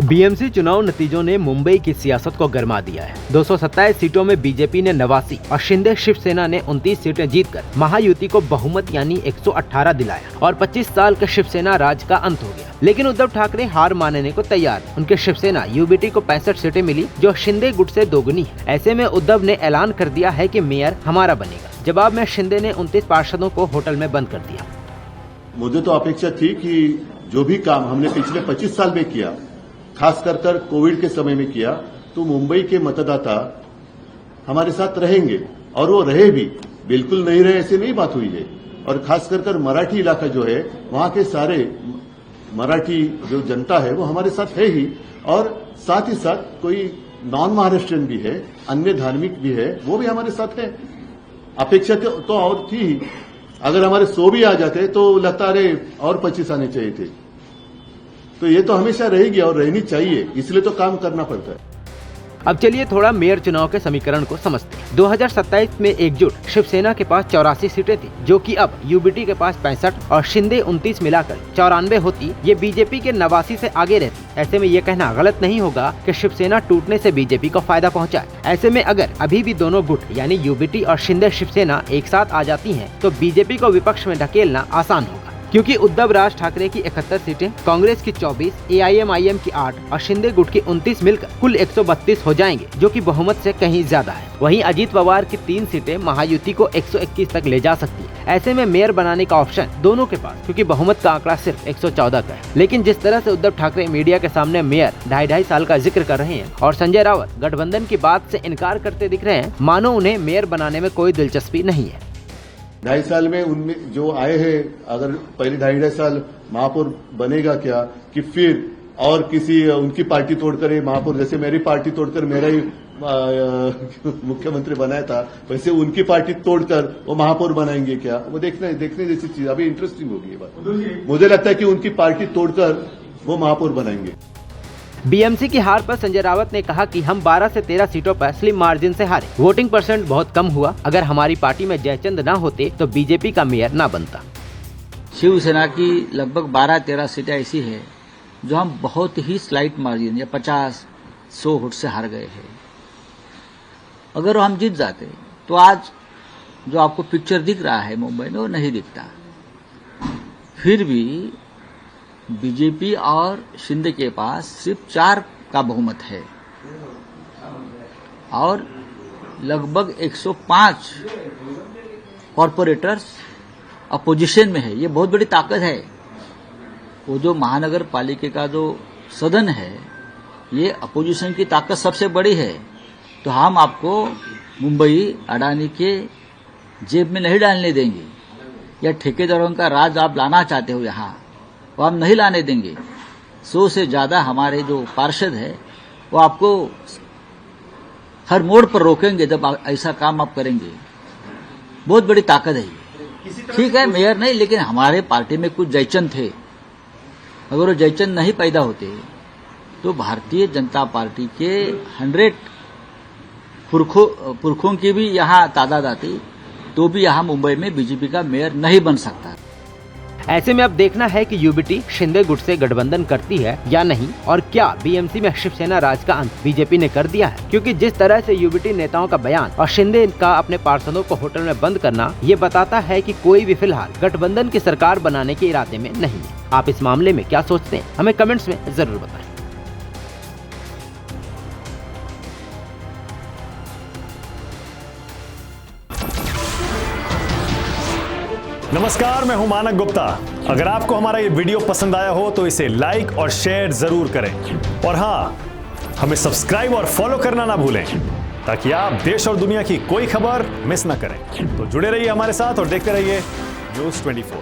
BMC चुनाव नतीजों ने मुंबई की सियासत को गरमा दिया है। 227 सीटों में बीजेपी ने 89 और शिंदे शिवसेना ने 29 सीटें जीतकर महायुति को बहुमत यानी 118 दिलाया और 25 साल का शिवसेना राज का अंत हो गया। लेकिन उद्धव ठाकरे हार मानने को तैयार। उनके शिवसेना यूबीटी को 65 सीटें मिली, जो शिंदे गुट से दोगुनी है। ऐसे में उद्धव ने ऐलान कर दिया है कि मेयर हमारा बनेगा। जवाब में शिंदे ने 29 पार्षदों को होटल में बंद कर दिया। मुझे तो अपेक्षा थी कि जो भी काम हमने पिछले 25 साल में किया, खास कर कोविड के समय में किया, तो मुंबई के मतदाता हमारे साथ रहेंगे और वो रहे भी। बिल्कुल नहीं रहे ऐसे नहीं बात हुई है। और खास कर मराठी इलाका जो है, वहां के सारे मराठी जो जनता है वो हमारे साथ है ही, और साथ ही साथ कोई नॉन महाराष्ट्रियन भी है, अन्य धार्मिक भी है, वो भी हमारे साथ है। अपेक्षा तो और थी ही। अगर हमारे 100 भी आ जाते तो लगता अरे और 25 आने चाहिए थे। तो ये तो हमेशा रहेगी और रहनी चाहिए, इसलिए तो काम करना पड़ता है। अब चलिए थोड़ा मेयर चुनाव के समीकरण को समझते हैं। 2027 में एकजुट शिवसेना के पास 84 सीटें थी, जो कि अब यूबीटी के पास 65 और शिंदे 29 मिलाकर 94 होती। ये बीजेपी के 89 से आगे रहती। ऐसे में ये कहना गलत नहीं होगा कि शिवसेना टूटने से बीजेपी को फायदा पहुंचा है। ऐसे में अगर अभी भी दोनों गुट यानी यूबीटी और शिंदे शिवसेना एक साथ आ जाती हैं, तो बीजेपी को विपक्ष में ढकेलना आसान होगा, क्योंकि उद्धव राज ठाकरे की 71 सीटें, कांग्रेस की 24, एआईएमआईएम की 8 और शिंदे गुट की 29 मिलकर कुल 132 हो जाएंगे, जो कि बहुमत से कहीं ज्यादा है। वहीं अजीत पवार की 3 सीटें महायुति को 121 तक ले जा सकती है। ऐसे में मेयर बनाने का ऑप्शन दोनों के पास, क्योंकि बहुमत का आंकड़ा सिर्फ 114 का है। लेकिन जिस तरह से उद्धव ठाकरे मीडिया के सामने मेयर 2.5 साल का जिक्र कर रहे हैं और संजय रावत गठबंधन की बात से इनकार करते दिख रहे हैं, मानो उन्हें मेयर बनाने में कोई दिलचस्पी नहीं है। 2.5 साल में उनमें जो आए हैं, अगर पहले 2.5 साल महापौर बनेगा क्या, कि फिर और किसी उनकी पार्टी तोड़कर महापौर, जैसे मेरी पार्टी तोड़कर मेरा ही मुख्यमंत्री बनाया था, वैसे उनकी पार्टी तोड़कर वो महापौर बनाएंगे क्या? वो देखने जैसी चीज। अभी इंटरेस्टिंग होगी ये बात। मुझे लगता है कि उनकी पार्टी तोड़कर वो महापौर बनाएंगे। बीएमसी की हार पर संजय रावत ने कहा कि हम 12 से 13 सीटों पर स्लिम मार्जिन से हारे। वोटिंग परसेंट बहुत कम हुआ। अगर हमारी पार्टी में जयचंद न होते तो बीजेपी का मेयर न बनता। शिवसेना की लगभग 12-13 सीटें ऐसी है जो हम बहुत ही स्लाइट मार्जिन या 50-100 वोट से हार गए हैं। अगर हम जीत जाते तो आज जो आपको पिक्चर दिख रहा है मुंबई में, वो नहीं दिखता। फिर भी बीजेपी और शिंदे के पास सिर्फ 4 का बहुमत है और लगभग 105 कॉर्पोरेटर्स अपोजिशन में है। ये बहुत बड़ी ताकत है। वो जो महानगर पालिका का जो सदन है, ये अपोजिशन की ताकत सबसे बड़ी है। तो हम आपको मुंबई अडानी के जेब में नहीं डालने देंगे, या ठेकेदारों का राज आप लाना चाहते हो यहाँ, वो हम नहीं लाने देंगे। 100 से ज्यादा हमारे जो पार्षद है वो आपको हर मोड़ पर रोकेंगे जब ऐसा काम आप करेंगे। बहुत बड़ी ताकत है। ठीक है, मेयर नहीं, लेकिन हमारे पार्टी में कुछ जयचंद थे। अगर वो जयचंद नहीं पैदा होते तो भारतीय जनता पार्टी के 100 पुरखों की भी यहाँ तादाद आती, तो भी यहाँ मुंबई में बीजेपी का मेयर नहीं बन सकता। ऐसे में अब देखना है कि यूबीटी शिंदे गुट से गठबंधन करती है या नहीं, और क्या बीएमसी में शिवसेना राज का अंत बीजेपी ने कर दिया है। क्योंकि जिस तरह से यूबीटी नेताओं का बयान और शिंदे का अपने पार्षदों को होटल में बंद करना, ये बताता है कि कोई भी फिलहाल गठबंधन की सरकार बनाने के इरादे में नहीं है। आप इस मामले में क्या सोचते हैं, हमें कमेंट्स में जरूर बताएं। नमस्कार, मैं हूं मानक गुप्ता। अगर आपको हमारा ये वीडियो पसंद आया हो तो इसे लाइक और शेयर जरूर करें, और हाँ, हमें सब्सक्राइब और फॉलो करना ना भूलें, ताकि आप देश और दुनिया की कोई खबर मिस ना करें। तो जुड़े रहिए हमारे साथ और देखते रहिए न्यूज़ 24।